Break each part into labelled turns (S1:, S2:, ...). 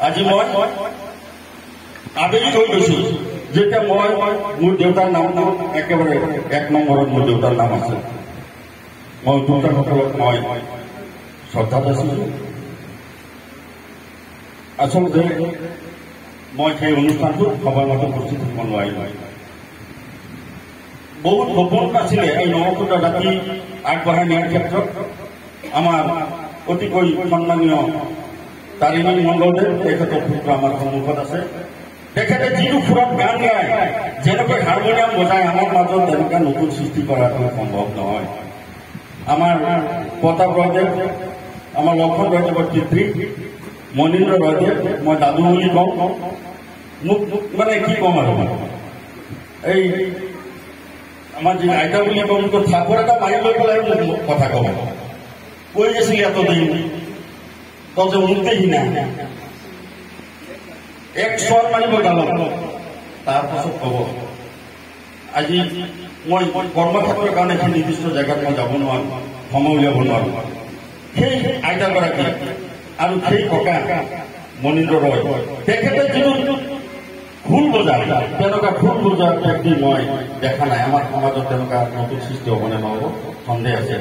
S1: আজি মই আবেলি থৈ গৈছো যেতিয়া মই মোৰ দেউতাৰ নামটো একেবাৰে 1 নম্বৰত মোৰ দেউতাৰ নাম আছে। মই দেউতাসকলক মই শ্ৰদ্ধা যাচিছো। আচলতে মই সেই অনুষ্ঠানটোত সময়মতে উপস্থিত হ'ব নোৱাৰিলো। বহুত সপোন আছিলে এই নৱখুটা জাতি আগবঢ়াই নিয়াৰ ক্ষেত্ৰত। আমাৰ অতিকৈ সন্মানীয় তাৰিণী মণ্ডলদেৱ তেখেতৰ পুত্ৰ আমাৰ সন্মুখত আছে। তেখেতে যিটো সুৰত গান গায়, যেনেকৈ হাৰমনিয়াম বজায়, আমাৰ মাজত তেনেকুৱা নতুন সৃষ্টি কৰাটো সম্ভৱ নহয়। আমাৰ প্ৰতাপ ৰয়দেৱ, আমাৰ লক্ষণ ৰয়দেৱৰ পিতৃ মনীন্দ্ৰ ৰয়দেৱ, মই দাদু বুলি কওঁ। মোক মানে কি ক'ম আৰু এই আমাৰ যি আইতা বুলি কওঁ, থাপৰ এটা মাৰি লৈ পেলাই মোক কথা ক'ব কৈ গৈছিল এতদিন তই যে মোক দেখি না এক স্বৰ মাৰিব গালত, তাৰপাছত ক'ব আজি মই কৰ্মক্ষেত্ৰৰ কাৰণে সেই নিৰ্দিষ্ট জেগাত মই যাব নোৱাৰো, সময় উলিয়াব নোৱাৰো। সেই আইতাগৰাকী আৰু সেই ককা মনীন্দ্ৰ ৰয়, তেখেতে যিটো খোল বজায়, তেনেকুৱা খোল বজোৱাৰ ব্যক্তি মই দেখা নাই। আমাৰ সমাজত তেনেকুৱা নতুন সৃষ্টি হ'বনে নহ'ব সন্দেহ আছে।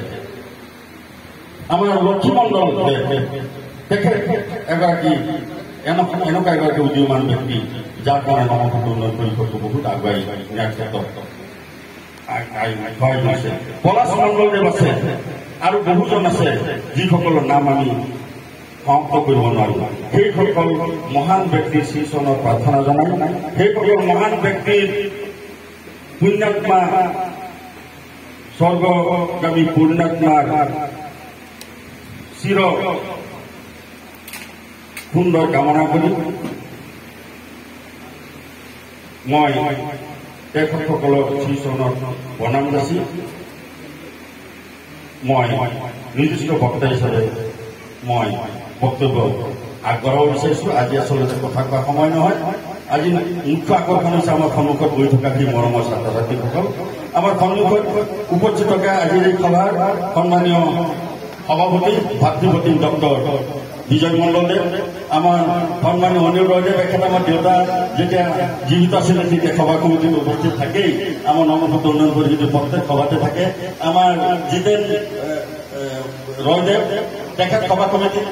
S1: আমাৰ লক্ষীমণ্ডল তেখেত এগৰাকী এনেকুৱা এগৰাকী উদীয়মান ব্যক্তি, যাৰ কাৰণে নৱখুটা উন্নয়ন পৰিষদটো বহুত আগুৱাই নিয়াৰ ক্ষেত্ৰত সহায় হৈছে। পলাশ মণ্ডলদেৱ আছে আৰু বহুজন আছে যিসকলৰ নাম আমি সমাপ্ত কৰিব নোৱাৰো। সেইসকল মহান ব্যক্তিৰ শ্ৰীচৰণৰ প্ৰাৰ্থনা জনাই, সেইসকল মহান ব্যক্তিৰ পুণ্যাত্মা স্বৰ্গগামী পুণ্যাত্মাৰ চিৰ সুন্দৰ কামনা কৰি মই তেখেতসকলৰ শ্ৰীচৰণৰ প্ৰণাম যাচি মই নিৰ্দিষ্ট বক্তা হিচাপে মই বক্তব্য আগবঢ়াব বিচাৰিছো। আজি আচলতে কথা কোৱা সময় নহয়। আজি মুখ্য আকৰ্ষণ হৈছে আমাৰ সন্মুখত বহি থকা যি মৰমৰ ছাত্ৰ ছাত্ৰীসকল। আমাৰ সন্মুখত উপস্থিত থকা আজিৰ এই সভাৰ সন্মানীয় সভাপতি ভাতৃপতি ডক্টৰ বিজয় মণ্ডলদেৱ, আমাৰ সন্মানীয় অনিল ৰয়দেৱ, এখেত আমাৰ দেউতা যেতিয়া জীৱিত আছিলে তেতিয়া সভা কমিটিত উপস্থিত থাকেই। আমাৰ নৱখুটা উন্নয়ন পৰিষদৰ প্ৰত্যেক সভাতে থাকে। আমাৰ জিতেন ৰয়দেৱ তেখেত সভা কমিটিত,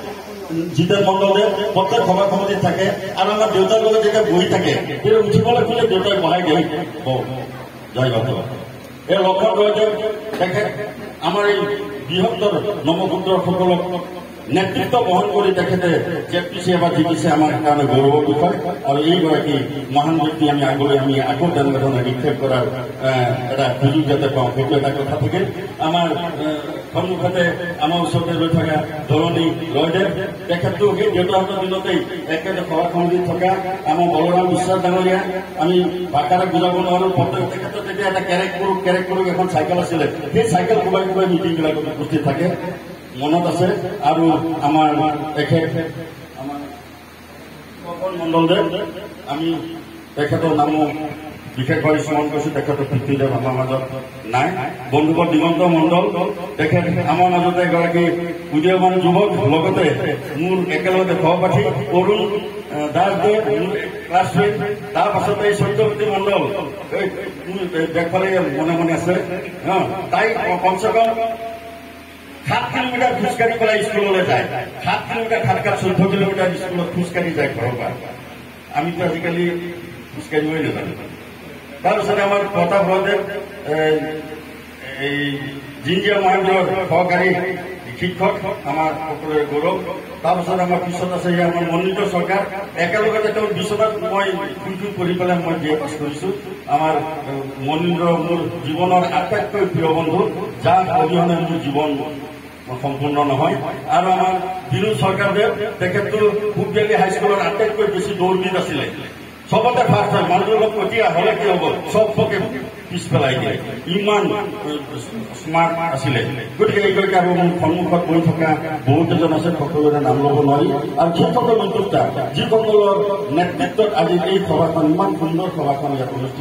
S1: জিতেন মণ্ডলদেৱ প্ৰত্যেক সভা কমিটিত থাকে। আৰু আমাৰ দেউতাৰ লগত যেতিয়া বহি থাকে তেতিয়া উঠিবলৈ খোজে, দেউতাই বহাই দিয়ে জয় বাবা। এই লক্ষণ ৰয়দেৱ তেখেত আমাৰ এই বৃহত্তৰ নৱখুটাসকলক নেতৃত্ব বহন কৰি তেখেতে জেপিচি এবাৰ জিকিছে, আমাৰ কাৰণে গৌৰৱৰ বিষয়। আৰু এইগৰাকী মহান ব্যক্তি আমি আগলৈ আমি আকৌ তেনেধৰণে নিক্ষেপ কৰাৰ এটা সুযোগ যাতে পাওঁ, সেইটো এটা কথা থাকিল। আমাৰ সন্মুখতে আমাৰ ওচৰতে ৰৈ থকা ধৰণী ৰয়দেৱ, তেখেতটো সেই দেউতাহঁতৰ দিনতেই একেবাৰে সভা সমিতিত থকা আমাৰ বলৰাম বিশ্বাস ডাঙৰীয়া, আমি ভাষাৰে বুজাব নোৱাৰো। তেখেতৰ তেতিয়া এটা কেৰেক কৰোঁ এখন চাইকেল আছিলে, সেই চাইকেল কোবাই কোবাই মিটিংবিলাকত উপস্থিত থাকে, মনত আছে। আৰু আমাৰ তেখেত আমাৰ তপন মণ্ডলদেৱ, আমি তেখেতৰ নামো বিশেষভাৱে স্মৰণ কৰিছো। তেখেতৰ পিতৃদেৱ আমাৰ মাজত নাই। বন্ধুবৰ দিগন্ত মণ্ডল, তেখেত আমাৰ মাজতে এগৰাকী উদীয়মান যুৱক, লগতে মোৰ একেলগতে সহপাঠী অৰুণ দাসদেৱ, মোৰ ক্লাছমেট। তাৰ পাছতে এই সত্যৱতী মণ্ডল, দেখভালে মনে মনে আছে। তাই কমচে কম 7 কিলোমিটাৰ খোজকাঢ়ি পেলাই স্কুললৈ যায়। 7 কিলোমিটাৰ 14 কিলোমিটাৰ স্কুলত খোজকাঢ়ি যায় ঘৰৰ পৰা। আমিতো আজিকালি খোজকাঢ়িবই নাজানো। তাৰপিছতে আমাৰ প্ৰতাপ ৰয়দেৱ, এই জিঞ্জিয়া মহেন্দ্ৰৰ সহকাৰী শিক্ষক, আমাৰ সকলোৰে গৌৰৱ। তাৰপিছত আমাৰ পিছত আছে আমাৰ মনোনীত চৰকাৰ, একেলগতে তেওঁৰ বিচনাত মই শুই পঢ়ি পেলাই মই BA পাছ কৰিছো। আমাৰ মনীন্দ্ৰ মোৰ জীৱনৰ আটাইতকৈ প্ৰিয় বন্ধু, যাৰ অবিহনে মোৰ জীৱন সম্পূৰ্ণ নহয়। আৰু আমাৰ বিনোদ চৰকাৰদেৱ, তেখেতটো পূবদিয়ালী হাইস্কুলৰ আটাইতকৈ বেছি দৌৰবিদ আছিলে, চবতে ফাৰ্ষ্ট হয়। মানুহৰ লগত কঠিয়া হলে কি হ'ব, চবকে পিছ পেলাই দিয়ে, ইমান স্মাৰ্ট আছিলে। গতিকে এইগৰাকী আৰু মোৰ সন্মুখত বহি থকা বহুত এজন আছে, সকলোৰে নাম ল'ব নোৱাৰি। আৰু সেইসকল উদ্যোক্তা যিসকলৰ নেতৃত্বত আজি এই সভাখন, ইমান সুন্দৰ সভাখন ইয়াত অনুষ্ঠিত